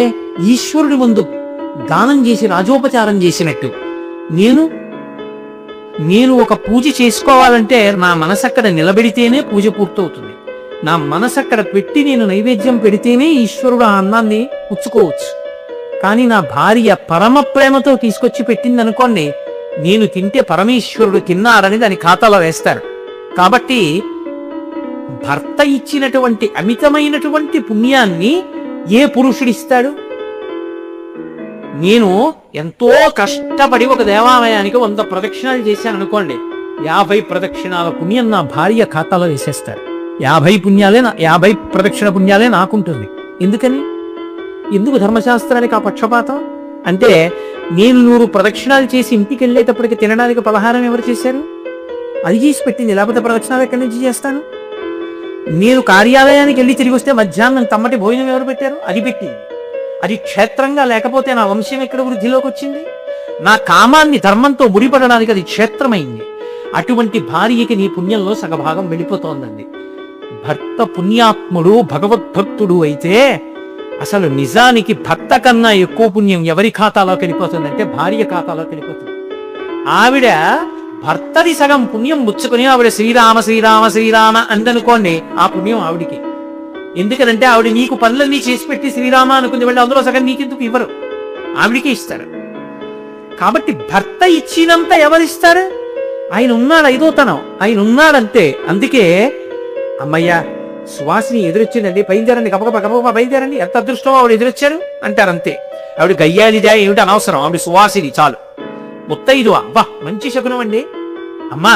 Speaker 1: ఈశ్వరుడి ముందు దానం చేసి రాజోపచారం చేసినట్టు, నేను ఒక పూజ చేసుకోవాలంటే నా మనసు అక్కడ నిలబెడితేనే పూజ పూర్తవుతుంది. నా మనసు అక్కడ పెట్టి నేను నైవేద్యం పెడితేనే ఈశ్వరుడు ఆ అన్నాన్ని పుచ్చుకోవచ్చు. కానీ నా భార్య పరమ ప్రేమతో తీసుకొచ్చి పెట్టింది అనుకోండి, నేను తింటే పరమేశ్వరుడు తిన్నారని దాని ఖాతాలో వేస్తారు. కాబట్టి భర్త ఇచ్చినటువంటి అమితమైనటువంటి పుణ్యాన్ని ఏ పురుషుడిస్తాడు? నేను ఎంతో కష్టపడి ఒక దేవాలయానికి 100 ప్రదక్షిణాలు చేశాను అనుకోండి, 50 ప్రదక్షిణాల పుణ్యం నా భార్య ఖాతాలో వేసేస్తారు. 50 ప్రదక్షిణ పుణ్యాలే నాకుంటుంది. ఎందుకు ధర్మశాస్త్రానికి ఆ పక్షపాతం? అంటే నేను 100 ప్రదక్షిణాలు చేసి ఇంటికి వెళ్ళేటప్పటికి తినడానికి పలహారం ఎవరు చేశారు? అది చేసి పెట్టింది, లేకపోతే ప్రదక్షిణాలు ఎక్కడి నుంచి చేస్తాను? నేను కార్యాలయానికి వెళ్ళి తిరిగి వస్తే మధ్యాహ్నం తమ్మటి భోజనం ఎవరు పెట్టారు? అది పెట్టింది. అది క్షేత్రంగా లేకపోతే నా వంశం ఎక్కడ వృద్ధిలోకి వచ్చింది? నా కామాన్ని ధర్మంతో ముడిపడడానికి అది క్షేత్రమైంది. అటువంటి భార్యకి నీ పుణ్యంలో సగభాగం వెళ్ళిపోతోందండి. భర్త పుణ్యాత్ముడు భగవద్భక్తుడు అయితే అసలు నిజానికి భర్త కన్నా ఎక్కువ పుణ్యం ఎవరి ఖాతాలోకి వెళ్ళిపోతుందంటే భార్య ఖాతాలోకి వెళ్ళిపోతుంది. ఆవిడ భర్తది సగం పుణ్యం ముచ్చుకుని ఆవిడ శ్రీరామ శ్రీరామ శ్రీరామ అందనుకోండి, ఆ పుణ్యం ఆవిడికి. ఎందుకంటే ఆవిడ నీకు పనులన్నీ చేసి పెట్టి శ్రీరామ అనుకుంది, వెళ్ళి అందులో సగం నీకెందుకు ఇవ్వరు, ఆవిడికే ఇస్తారు. కాబట్టి భర్త ఇచ్చినంత ఎవరిస్తారు? ఆయన ఉన్నాడు, ఐదోతనం ఆయన ఉన్నాడంతే. అందుకే అమ్మయ్యా సువాసిని ఎదురొచ్చిందండి, బయలుదేరండి, గబగబా బయలుదేరండి, ఎంత అదృష్టమో ఆవిడ ఎదురొచ్చారు అంటారంతే. ఆవిడ గయ్యాలిదా ఏమిటి అనవసరం, ఆవిడ సువాసిని చాలు. ముత్తైదు అబ్బా మంచి శకునం అండి, అమ్మా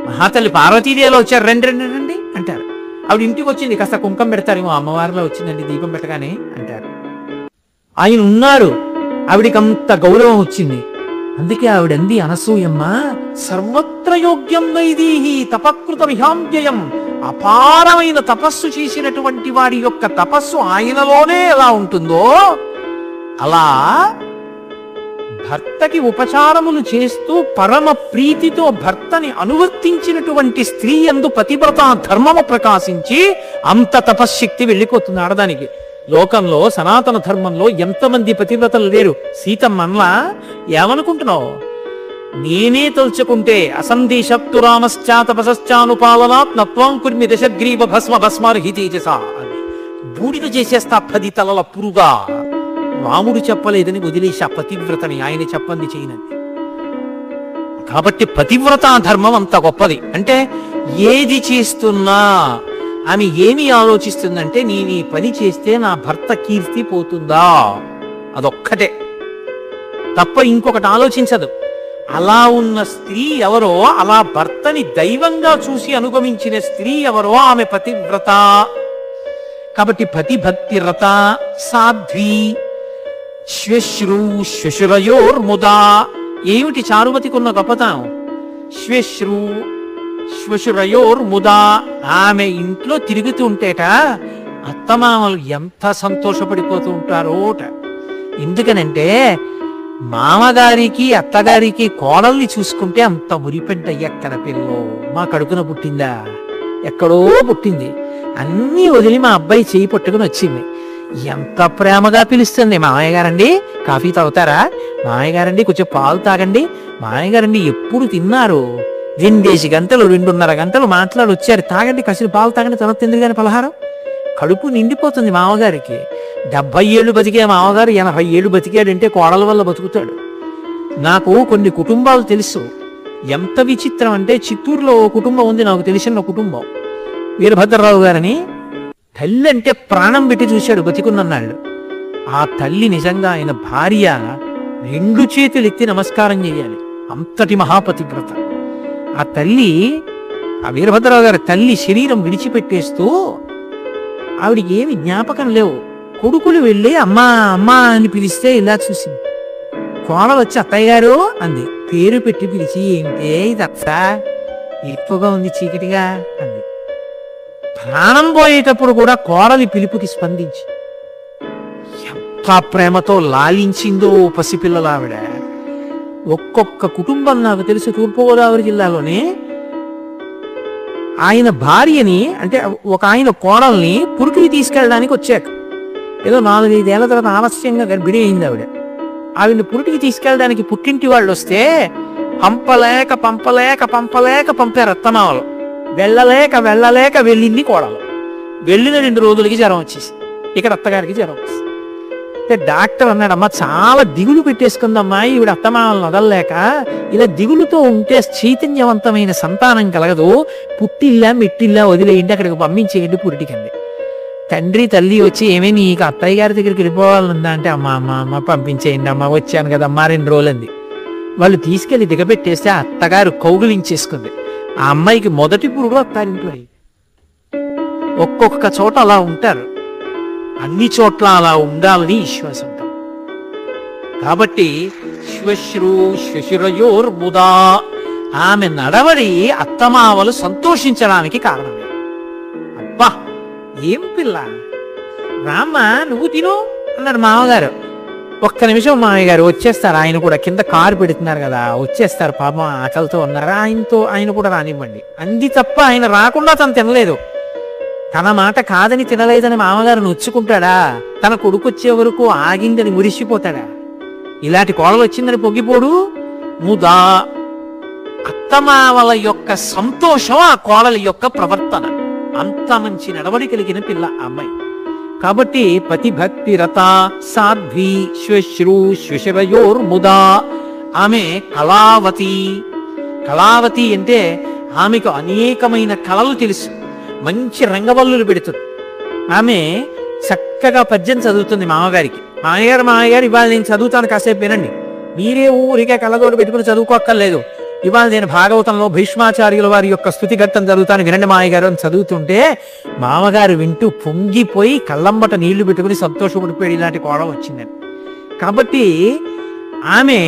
Speaker 1: మహాతల్లి పార్వతీదేవిలో వచ్చారు, రండి రండి రండి అంటారు. ఆవిడ ఇంటికి వచ్చింది, కాస్త కుంకం పెడతారేమో, అమ్మవారిలో వచ్చిందండి దీపం పెట్టగానే అంటారు. ఆయన ఉన్నారు, ఆవిడికి అంత గౌరవం వచ్చింది. అందుకే ఆవిడంది అనసూయమ్మ, సర్వత్ర యోగ్యం వైదేహి తపకృత విహాంజయం. అపారమైన తపస్సు చేసినటువంటి వాడి యొక్క తపస్సు ఆయనలోనే ఎలా ఉంటుందో అలా భర్తకి ఉపచారములు చేస్తూ పరమ ప్రీతితో భర్తని అనువర్తించినటువంటి స్త్రీ యందు పతివ్రత ధర్మము ప్రకాశించి అంత తపశ్శక్తి వెళ్ళిపోతుంది ఆడదానికి. లోకంలో సనాతన ధర్మంలో ఎంతమంది పతివ్రతలు లేరు. సీతమ్మన్లా ఏమనుకుంటున్నావు? నేనే తలుచుకుంటే అసందేశప్తు రామశ్చాతపశ్చానుపాలనాత్ నత్వాం కుర్మి దశగ్రీవ భస్మ భస్మార్హి తేజస అని బూడిద చేసేస్తా 10 తలల పురుగా. రాముడు చెప్పలేదని వదిలేసి పతివ్రతని, ఆయన చెప్పంది చేయనండి. కాబట్టి పతివ్రతా ధర్మం అంత గొప్పది. అంటే ఏది చేస్తున్నా ఆమె ఏమి ఆలోచిస్తుందంటే, నేను ఈ పని చేస్తే నా భర్త కీర్తి పోతుందా, అదొక్కటే తప్ప ఇంకొకటి ఆలోచించదు. అలా ఉన్న స్త్రీ ఎవరో, అలా భర్తని దైవంగా చూసి అనుగమించిన స్త్రీ ఎవరో ఆమె పతివ్రత. కాబట్టి పతిభక్తిరత సాధ్వి శ్వశ్రు శ్వశురయోర్ముదా. ఏమిటి చారుమతికున్న గొప్పతనం? శ్వశ్రు శ్వశురయోర్ముదా. ఆమె ఇంట్లో తిరుగుతుంటేట అత్తమామలు ఎంత సంతోషపడిపోతూ ఉంటారోట. ఎందుకనంటే మామగారికి అత్తగారికి కోడల్ని చూసుకుంటే అంత మురిపెంట, ఎక్కడ పిల్లో మా కడుపున పుట్టిందా, ఎక్కడో పుట్టింది, అన్నీ వదిలి మా అబ్బాయి చేయి పట్టుకుని వచ్చింది. ఎంత ప్రేమగా పిలుస్తుంది, మామయ్య గారండి కాఫీ తాగుతారా, మామయ్య గారండి కొంచెం పాలు తాగండి, మామయ్య గారండి ఎప్పుడు తిన్నారు, 2 గంటలు 2.5 గంటలు మాట్లాడి వచ్చారు, తాగండి కాసిన పాలు తాగండి, తర్వాత తింది కానీ పలహారం. కడుపు నిండిపోతుంది మామగారికి. 70 ఏళ్ళు బతికే మామగారు 80 ఏళ్ళు బతికాడంటే కోడల వల్ల బతుకుతాడు. నాకు కొన్ని కుటుంబాలు తెలుసు. ఎంత విచిత్రం అంటే, చిత్తూరులో ఓ కుటుంబం ఉంది నాకు తెలిసిన కుటుంబం, వీరభద్రరావు గారని. తల్లి అంటే ప్రాణం పెట్టి చూశాడు బతికున్నన్నాళ్ళు. ఆ తల్లి నిజంగా ఆయన భార్య 2 చేతులు ఎత్తి నమస్కారం చేయాలి, అంతటి మహాపతివ్రత. ఆ తల్లి, ఆ వీరభద్రరావు గారి తల్లి శరీరం విడిచిపెట్టేస్తూ ఆవిడికి ఏమి జ్ఞాపకం లేవు. కొడుకులు వెళ్ళి అమ్మా అమ్మా అని పిలిస్తే ఇలా చూసింది. కోడలు వచ్చి అత్తయ్య గారు అంది. పేరు పెట్టి పిలిచి ఏంటే ఇది అత్త, ఎక్కువగా ఉంది చీకటిగా అంది. ప్రాణం పోయేటప్పుడు కూడా కోడలి పిలుపుకి స్పందించి ఎంత ప్రేమతో లాలించిందో పసిపిల్లలు ఆవిడ. ఒక్కొక్క కుటుంబం నాకు తెలిసి తూర్పుగోదావరి జిల్లాలోనే ఆయన భార్యని, అంటే ఒక ఆయన కోడల్ని పురికిని తీసుకెళ్ళడానికి వచ్చాక ఏదో 4-5 ఏళ్ల తర్వాత ఆలస్యంగా గర్భిణి అయింది ఆవిడ. ఆవిడని పురిటికి తీసుకెళ్ళడానికి పుట్టింటి వాళ్ళు వస్తే పంపలేక పంపలేక పంపలేక పంపారు అత్తమామలు. వెళ్ళలేక వెళ్ళింది కోడలు. వెళ్ళిన 2 రోజులకి జ్వరం వచ్చేసి ఇక్కడ అత్తగారికి జ్వరం వచ్చేసి. అంటే డాక్టర్ అన్నాడమ్మా చాలా దిగులు పెట్టేసుకుందమ్మా ఈవిడ అత్తమామలను వదలలేక, ఇలా దిగులుతో ఉంటే చైతన్యవంతమైన సంతానం కలగదు, పుట్టిల్లా మెట్టిల్లా వదిలేయండి, అక్కడికి పంపించేయండి పురిటికండి. తండ్రి తల్లి వచ్చి ఏమే నీకు అత్తయ్య గారి దగ్గరికి వెళ్ళిపోవాలనుందా అంటే అమ్మ పంపించేయండి అమ్మ, వచ్చాను కదమ్మా 2 రోజులంది. వాళ్ళు తీసుకెళ్లి దిగబెట్టేస్తే అత్తగారు కౌగులించేసుకుంది. ఆ అమ్మాయికి మొదటి పురుడు అత్తారింట్లో. ఒక్కొక్క చోట అలా ఉంటారు, అన్ని చోట్ల అలా ఉండాలని విశ్వాసం. కాబట్టి శ్వశురయోర్ముదా ఆమె నడవడి అత్తమావలు సంతోషించడానికి కారణమే. అబ్బా ఏం పిల్ల, రామ్మ నువ్వు తిను అన్నాడు మామగారు. ఒక్క నిమిషం మామయ్య గారు వచ్చేస్తారు, ఆయన కూడా కింద కారు పెడుతున్నారు కదా, వచ్చేస్తారు పాపం ఆకలితో ఉన్నారు, ఆయన కూడా రానివ్వండి అంది తప్ప ఆయన రాకుండా తను తినలేదు. తన మాట కాదని తినలేదని మామగారు నొచ్చుకుంటాడా? తన కొడుకు వచ్చే వరకు ఆగిందని మురిసిపోతాడా? ఇలాంటి కోడలు వచ్చిందని పొంగిపోడు. ముదా అత్తమావల యొక్క సంతోషం ఆ కోడలి యొక్క ప్రవర్తన. అంత మంచి నడవడి కలిగిన పిల్ల అమ్మాయి. కాబట్టి పతిభక్తి రత సాధ్వి శ్వశ్రు శ్వశరయోర్ముదా. ఆమె కళావతి అంటే ఆమెకు అనేకమైన కళలు తెలుసు, మంచి రంగవల్లులు పెడుతుంది. ఆమె చక్కగా పద్యం చదువుతుంది మామగారికి. మామయ్యగారు ఇవాళ నేను చదువుతాను, కాసేపు వినండి, మీరే ఊరికే కళ్ళతోడు పెట్టుకుని చదువుకోక్కర్లేదు, ఇవాళ నేను భాగవతంలో భీష్మాచార్యుల వారి యొక్క స్థుతిగట్టం చదువుతాను వినండి మామయ్యగారు అని చదువుతుంటే మామగారు వింటూ పొంగిపోయి కళ్ళంబట నీళ్లు పెట్టుకుని సంతోషపడిపోయి ఇలాంటి కోడలు వచ్చిందని. కాబట్టి ఆమె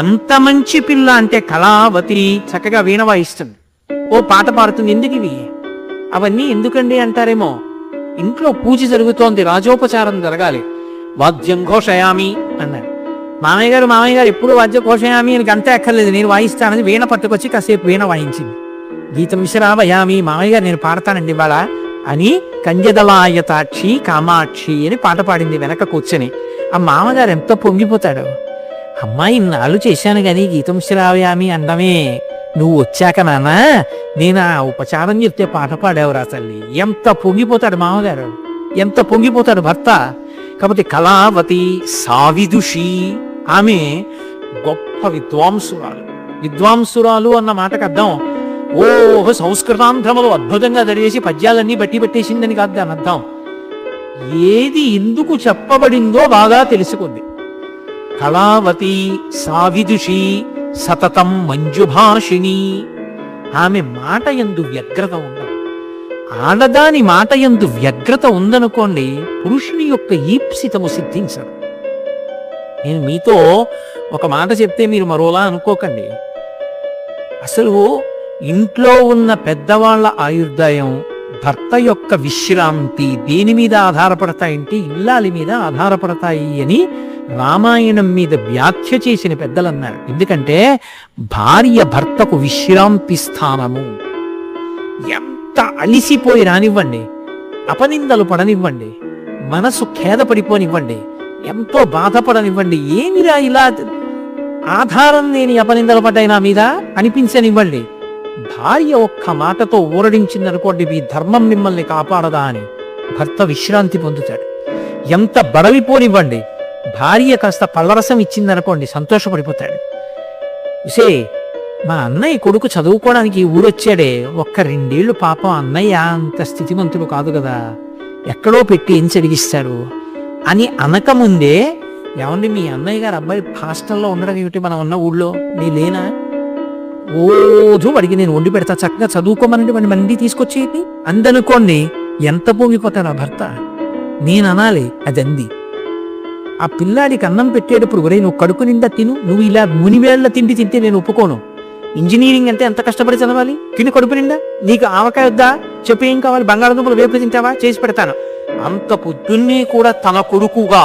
Speaker 1: ఎంత మంచి పిల్ల అంటే కళావతి, చక్కగా వీణ వాయిస్తుంది, ఓ పాట పాడుతుంది. ఎందుకు ఇవి అవన్నీ ఎందుకండి అంటారేమో, ఇంట్లో పూజ జరుగుతోంది, రాజోపచారం జరగాలి, వాద్యం ఘోషయామి అన్నారు మామయ్య గారు ఎప్పుడు వాద్య ఘోషయామి అని గంట ఎక్కర్లేదు, నేను వాయిస్తానని వీణ పట్టుకొచ్చి కాసేపు వీణ వాయించింది. గీతం విశ్రావయామి మామయ్య గారు నేను పాడతానండి ఇవాళ అని కంజదలాయతాక్షి కామాక్షి అని పాట పాడింది వెనక కూర్చొని. ఆ మామగారు ఎంతో పొంగిపోతాడు. అమ్మాయి ఇన్నాళ్ళు చేశాను కానీ గీతం శ్రావయామి అండమే, నువ్వు వచ్చాక నాన్న నేను ఆ ఉపచారం చెప్తే పాట పాడేవరా తల్లి. ఎంత పొంగిపోతాడు మామగారు, ఎంత పొంగిపోతాడు భర్త. కాబట్టి కళావతి సావిదుషి, ఆమె గొప్ప విద్వాంసురాలు అన్న మాటకు అర్థం ఓహో సంస్కృతాంధ్రములు అద్భుతంగా చదివేసి పద్యాలన్నీ బట్టి పెట్టేసిందని కాదు దాని అర్థం. ఏది ఎందుకు చెప్పబడిందో బాగా తెలుసుకుంది. కళావతి సావిదుషి సతతం మంజుభాషిణి. ఆమె మాట యందు వ్యగ్రత ఉండదు. ఆడదాని మాట యందు వ్యగ్రత ఉందనుకోండి, పురుషుని యొక్క ఈప్సితము సిద్ధించదు. నేను మీతో ఒక మాట చెప్తే మీరు మరోలా అనుకోకండి. అసలు ఇంట్లో ఉన్న పెద్దవాళ్ల ఆయుర్దాయం, భర్త యొక్క విశ్రాంతి దేని మీద ఆధారపడతాయంటే ఇల్లాలి మీద ఆధారపడతాయి అని రామాయణం మీద వ్యాఖ్య చేసిన పెద్దలు అన్నారు. ఎందుకంటే భార్య భర్తకు విశ్రాంతి స్థానము. ఎంత అలిసిపోయి రానివ్వండి, అపనిందలు పడనివ్వండి, మనసు ఖేదపడిపోనివ్వండి, ఎంతో బాధపడనివ్వండి, ఏమిరా ఇలా ఆధారం లేని అపనిందలు పడ్డాయి నా మీద అనిపించనివ్వండి, భార్య ఒక్క మాటతో ఊరడించిందనుకోండి మీ ధర్మం మిమ్మల్ని కాపాడదా అని భర్త విశ్రాంతి పొందుతాడు. ఎంత బడలిపోనివ్వండి, భార్య కాస్త పళ్ళరసం ఇచ్చిందనుకోండి సంతోషపడిపోతాడు. విసే మా అన్నయ్య కొడుకు చదువుకోవడానికి ఊరొచ్చాడే, ఒక్క 2 ఏళ్ళు పాపం అన్నయ్య అంత స్థితిమంతుడు కాదు కదా, ఎక్కడో పెట్టి ఏం చదివిస్తాడు అని అనకముందే, ఏమండి మీ అన్నయ్య గారు అబ్బాయి హాస్టల్లో ఉండడం ఏమిటి, మనం ఉన్న ఊళ్ళో నీ లేనా, రోజు వాడికి నేను వండి పెడతా, చక్కగా చదువుకోమనండి వాడిని మంది తీసుకొచ్చేది అందనుకోండి. ఎంత పొంగిపోతాడు ఆ భర్త. నేను అనాలి అది అంది. ఆ పిల్లాడికి అన్నం పెట్టేటప్పుడు ఒరే నువ్వు కడుపు నిండా తిను, నువ్వు ఇలా మునివేళ్ల తిండి తింటే నేను ఒప్పుకోను. ఇంజనీరింగ్ అంటే ఎంత కష్టపడి చదవాలి, తిని కడుపు నిండా. నీకు ఆవకాయ వద్దా చెప్పి, ఏం కావాలి, బంగాళదుంపలు వేపులు తింటావా, చేసి పెడతాను. అంత పొద్దున్నే కూడా తన కొడుకుగా,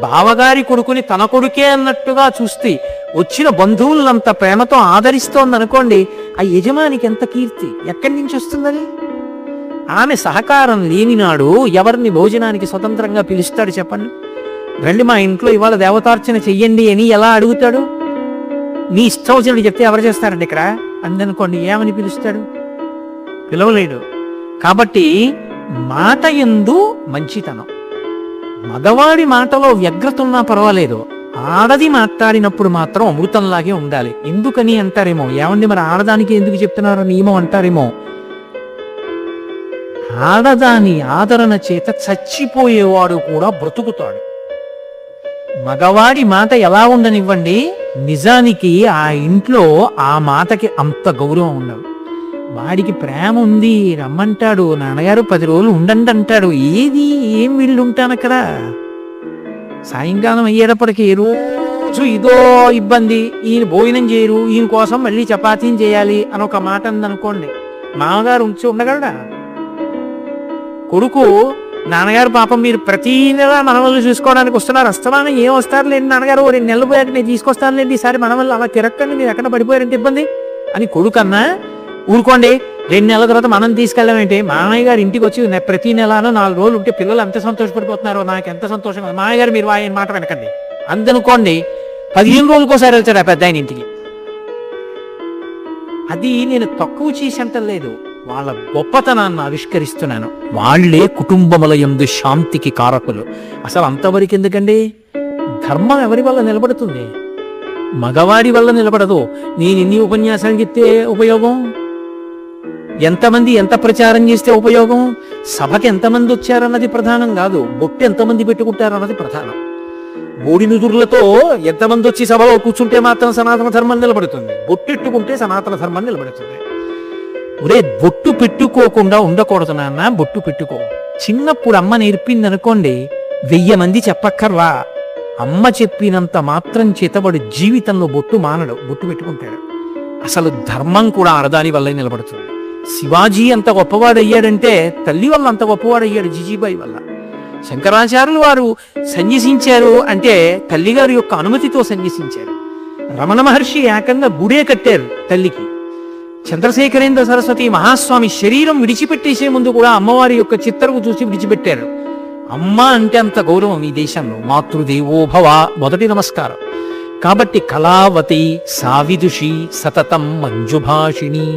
Speaker 1: బావగారి కొడుకుని తన కొడుకే అన్నట్టుగా చూస్తే వచ్చిన బంధువులంత ప్రేమతో ఆదరిస్తోందనుకోండి, ఆ యజమానికి ఎంత కీర్తి, ఎక్కడి నుంచి వస్తుందని. ఆమె సహకారం లేనినాడు ఎవరిని భోజనానికి స్వతంత్రంగా పిలుస్తాడు చెప్పండి? రండి మా ఇంట్లో ఇవాళ దేవతార్చన చెయ్యండి అని ఎలా అడుగుతాడు? నీ ఇష్టం వచ్చినట్టు చెప్తే ఎవరు చేస్తారండి ఇక్కడ అందనుకోండి, ఏమని పిలుస్తాడు? పిలవలేడు. కాబట్టి మాట యందు మంచితనం. మగవాడి మాటలో వ్యగ్రత ఉన్నా పర్వాలేదు, ఆడది మాట్లాడినప్పుడు మాత్రం అమృతంలాగే ఉండాలి. ఎందుకని అంటారేమో, ఏమండి మరి ఆడదానికి ఎందుకు చెప్తున్నారో నియమం అంటారేమో. ఆడదాని ఆదరణ చేత చచ్చిపోయేవాడు కూడా బ్రతుకుతాడు. మగవాడి మాట ఎలా ఉండనివ్వండి, నిజానికి ఆ ఇంట్లో ఆ మాటకి అంత గౌరవం ఉండదు. వాడికి ప్రేమ ఉంది, రమ్మంటాడు, నాన్నగారు 10 రోజులు ఉండండి అంటాడు. ఏది ఏం వీళ్ళు ఉంటాను అక్కడ. సాయంకాలం అయ్యేటప్పటికి రోజు ఇదో ఇబ్బంది, ఈయన భోజనం చేయరు, ఈయన కోసం మళ్ళీ చపాతీని చేయాలి అని ఒక మాట ఉందనుకోండి, మామగారు ఉంచి ఉండగలడా? కొడుకు, నాన్నగారు పాపం మీరు ప్రతి నెల మనవల్ని చూసుకోవడానికి వస్తున్నారు, వస్తామని ఏం వస్తారు లేండి నాన్నగారు, 2 నెలలు పోయాక నేను తీసుకొస్తాను లేండి, ఈసారి మనవల్ని అలా తిరక్కండి, మీరు ఎక్కడ పడిపోయారంటే ఇబ్బంది అని కొడుకన్నా, ఊరుకోండి 2 నెలల తర్వాత మనం తీసుకెళ్ళామంటే, మామయ్య గారు ఇంటికి వచ్చి ప్రతి నెలను 4 రోజులు ఉంటే పిల్లలు ఎంత సంతోషపడిపోతున్నారో నాకు ఎంత సంతోషంగా. మామయ్య గారు మీరు ఆయన మాట వెనకండి అందనుకోండి, 15 రోజులకోసారి వెళ్తాడు ఆ పెద్ద ఆయన ఇంటికి. అది నేను తక్కువ చేసేంత లేదు, వాళ్ళ గొప్పతనాన్ని ఆవిష్కరిస్తున్నాను. వాళ్లే కుటుంబముల యందు శాంతికి కారకులు. అసలు అంతవరకు ఎందుకండి? ధర్మం ఎవరి వల్ల నిలబడుతుంది? మగవాడి వల్ల నిలబడదు. నేను ఎన్ని ఉపన్యాసాలు చెప్తే ఉపయోగం? ఎంతమంది ఎంత ప్రచారం చేస్తే ఉపయోగం? సభకి ఎంతమంది వచ్చారన్నది ప్రధానం కాదు, బొట్టు ఎంతమంది పెట్టుకుంటారన్నది ప్రధానం. బోడినుదురులతో ఎంతమంది వచ్చి సభలో కూర్చుంటే మాత్రం సనాతన ధర్మం నిలబడుతుంది, బొట్టెట్టుకుంటే సనాతన ధర్మం నిలబడుతుంది. ఒరే బొట్టు పెట్టుకోకుండా ఉండకూడదు నాన్న, బొట్టు పెట్టుకో. చిన్నప్పుడు అమ్మ నేర్పింది అనుకోండి, 1000 మంది చెప్పక్కర్లా, అమ్మ చెప్పినంత మాత్రం చేతబడి జీవితంలో బొట్టు మానడు, బొట్టు పెట్టుకుంటాడు. అసలు ధర్మం కూడా ఆడదాని వల్ల నిలబడుతుంది. శివాజీ అంత గొప్పవాడయ్యాడంటే తల్లి వల్ల అంత గొప్పవాడయ్యాడు, జిజీబాయి వల్ల. శంకరాచార్యులు వారు సన్యసించారు అంటే తల్లిగారి యొక్క అనుమతితో సన్యసించారు. రమణ మహర్షి ఏకంగా గుడే కట్టారు తల్లికి. చంద్రశేఖరేంద్ర సరస్వతి మహాస్వామి శరీరం విడిచిపెట్టేసే ముందు కూడా అమ్మవారి యొక్క చిత్రము చూసి విడిచిపెట్టారు. అమ్మ అంటే అంత గౌరవం ఈ దేశంలో. మాతృదేవోభవ మొదటి నమస్కారం. కాబట్టి కళావతి సావిదుషి సతతం మంజుభాషిణి,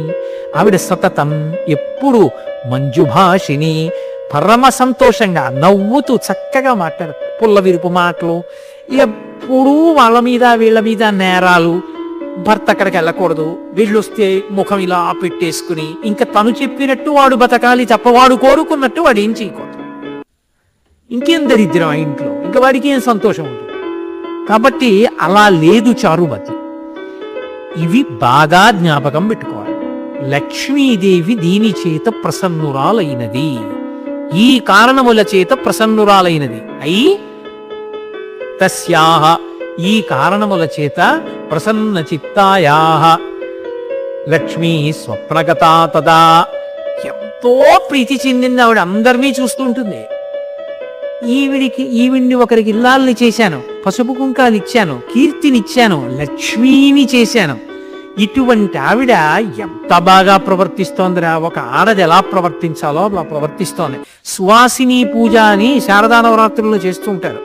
Speaker 1: ఆవిడ సతతం ఎప్పుడు మంజుభాషిని, పరమ సంతోషంగా నవ్వుతూ చక్కగా మాట్లాడు. పుల్ల విరుపు మాటలు, ఎప్పుడూ వాళ్ళ మీద వీళ్ళ మీద నేరాలు. భర్త అక్కడికి వెళ్ళకూడదు, వీళ్ళొస్తే ముఖం ఇలా పెట్టేసుకుని ఇంకా తను చెప్పినట్టు వాడు బతకాలి తప్ప వాడు కోరుకున్నట్టు వాడు ఏం చేయకూడదు. ఇంకేం దరిద్రం ఆ ఇంట్లో, ఇంకా వాడికి ఏం సంతోషం ఉంటుంది. కాబట్టి అలా లేదు చారుమతి. ఇవి బాగా జ్ఞాపకం పెట్టుకోవాలి. లక్ష్మీదేవి దీని చేత ప్రసన్నురాలైనది, ఈ కారణముల చేత ప్రసన్నురాలైనది. అయి తస్యాహ ఈ కారణముల చేత ప్రసన్న చిత్తాయాహ లక్ష్మీ స్వప్నగతా తదా, ఎంతో ప్రీతి చెందింది ఆవిడ. అందరినీ చూస్తుంటుంది. ఈవిడిని ఒకరికి ఇల్లాల్ని చేశాను, పసుపు కుంకాలు ఇచ్చాను, కీర్తినిచ్చాను, లక్ష్మీని చేశాను. ఇటువంటి ఆవిడ ఎంత బాగా ప్రవర్తిస్తోందిరా. ఒక ఆడది ఎలా ప్రవర్తించాలో అలా ప్రవర్తిస్తోంది. సువాసిని పూజ అని శారదా నవరాత్రుల్లో చేస్తూ ఉంటారు.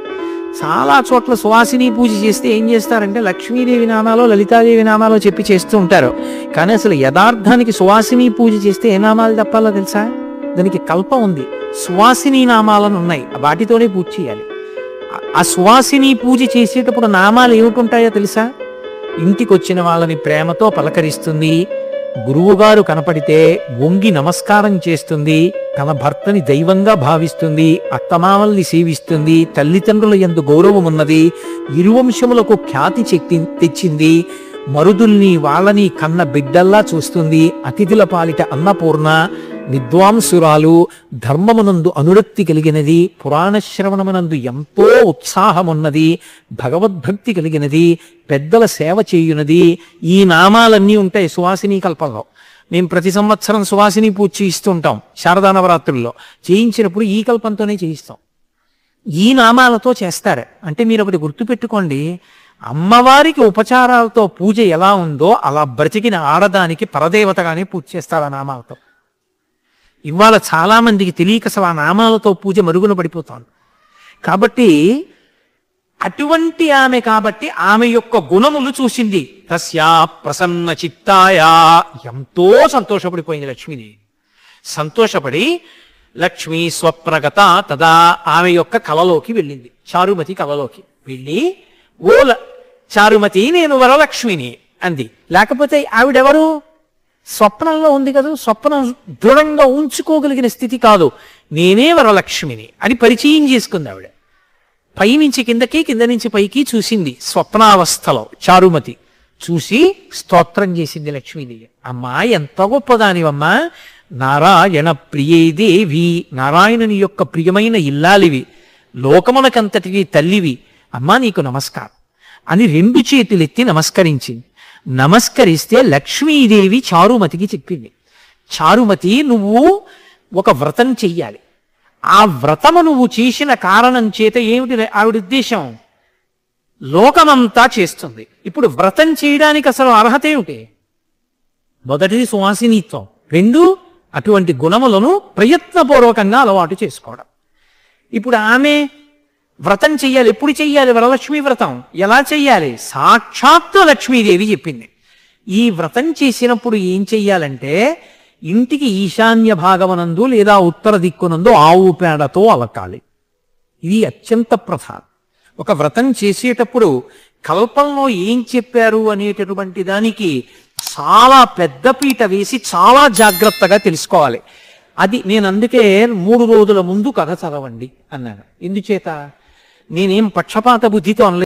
Speaker 1: చాలా చోట్ల సువాసిని పూజ చేస్తే ఏం చేస్తారంటే లక్ష్మీదేవి నామాలో లలితాదేవి నామాలో చెప్పి చేస్తూ ఉంటారు. కానీ అసలు యథార్థానికి సువాసిని పూజ చేస్తే ఏ నామాలు తప్పాలో తెలుసా? దానికి కల్పం ఉంది. సువాసిని నామాలను ఉన్నాయి, వాటితోనే పూజ చేయాలి. ఆ సువాసిని పూజ చేసేటప్పుడు నామాలు ఏమిటి తెలుసా? ఇంటికి వచ్చిన వాళ్ళని ప్రేమతో పలకరిస్తుంది, గురువుగారు కనపడితే వంగి నమస్కారం చేస్తుంది, తన భర్తని దైవంగా భావిస్తుంది, అత్తమామల్ని సేవిస్తుంది, తల్లిదండ్రుల యందు గౌరవం ఉన్నది, ఇరువంశములకు ఖ్యాతి తెచ్చింది, మరుదుల్ని వాళ్ళని కన్న బిడ్డల్లా చూస్తుంది. అతిథుల పాలిట అన్నపూర్ణ, విద్వాంసురాలు, ధర్మమునందు అనురక్తి కలిగినది, పురాణ శ్రవణమునందు ఎంతో ఉత్సాహమున్నది, భగవద్భక్తి కలిగినది, పెద్దల సేవ చేయునది. ఈ నామాలన్నీ ఉంటాయి సువాసిని కల్పంలో. మేము ప్రతి సంవత్సరం సువాసిని పూజ చేయిస్తుంటాం శారదా నవరాత్రుల్లో. చేయించినప్పుడు ఈ కల్పంతోనే చేయిస్తాం. ఈ నామాలతో చేస్తారు. అంటే మీరు ఒకటి గుర్తుపెట్టుకోండి, అమ్మవారికి ఉపచారాలతో పూజ ఎలా ఉందో అలా బ్రతికిన ఆడదానికి పరదేవతగానే పూజ చేస్తారు ఆ నామాలతో. ఇవాళ చాలా మందికి తెలియక అసలు ఆ నామాలతో పూజ మరుగున పడిపోతాను. కాబట్టి అటువంటి ఆమె, కాబట్టి ఆమె యొక్క గుణములు చూసింది. తస్యా ప్రసన్న చిత్తాయా, ఎంతో సంతోషపడిపోయింది లక్ష్మీదేవి. సంతోషపడి లక్ష్మీ స్వప్రగత తదా, ఆమె యొక్క కలలోకి వెళ్ళింది. చారుమతి కలలోకి వెళ్ళి, ఓ చారుమతి నేను వరలక్ష్మిని అంది. లేకపోతే ఆవిడెవరు? స్వప్నంలో ఉంది కదా, స్వప్నం దృఢంగా ఉంచుకోగలిగిన స్థితి కాదు. నేనే వరలక్ష్మిని అని పరిచయం చేసుకుంది ఆవిడ. పైనుంచి కిందకి, కింద నుంచి పైకి చూసింది స్వప్నావస్థలో చారుమతి. చూసి స్తోత్రం చేసింది లక్ష్మీదేవి. అమ్మా ఎంత గొప్పదానివమ్మా, నారాయణ ప్రియే దేవి, నారాయణుని యొక్క ప్రియమైన ఇల్లాలివి, లోకమునకంతటికి తల్లివి, అమ్మా నీకు నమస్కారం అని 2 చేతులెత్తి నమస్కరించింది. నమస్కరిస్తే లక్ష్మీదేవి చారుమతికి చెప్పింది, చారుమతి నువ్వు ఒక వ్రతం చెయ్యాలి. ఆ వ్రతము నువ్వు చేసిన కారణం చేత ఏమిటి ఆవిడ ఉద్దేశం? లోకమంతా చేస్తుంది. ఇప్పుడు వ్రతం చేయడానికి అసలు అర్హత ఏమిటి? మొదటిది సువాసినిత్వం, 2 అటువంటి గుణములను ప్రయత్నపూర్వకంగా అలవాటు చేసుకోవడం. ఇప్పుడు ఆమె వ్రతం చెయ్యాలి. ఎప్పుడు చెయ్యాలి వరలక్ష్మి వ్రతం? ఎలా చెయ్యాలి? సాక్షాత్తు లక్ష్మీదేవి చెప్పింది. ఈ వ్రతం చేసినప్పుడు ఏం చెయ్యాలంటే, ఇంటికి ఈశాన్య భాగమనందు లేదా ఉత్తర దిక్కునందు ఆవు పేడతో అలకాలి. ఇది అత్యంత ప్రధానం. ఒక వ్రతం చేసేటప్పుడు కల్పంలో ఏం చెప్పారు అనేటటువంటి దానికి చాలా పెద్ద పీట వేసి చాలా జాగ్రత్తగా తెలుసుకోవాలి. అది నేను అందుకే 3 రోజుల ముందు కథ చదవండి అన్నాను. ఎందుచేత? నేనేం పక్షపాత బుద్ధితో అనలేదు.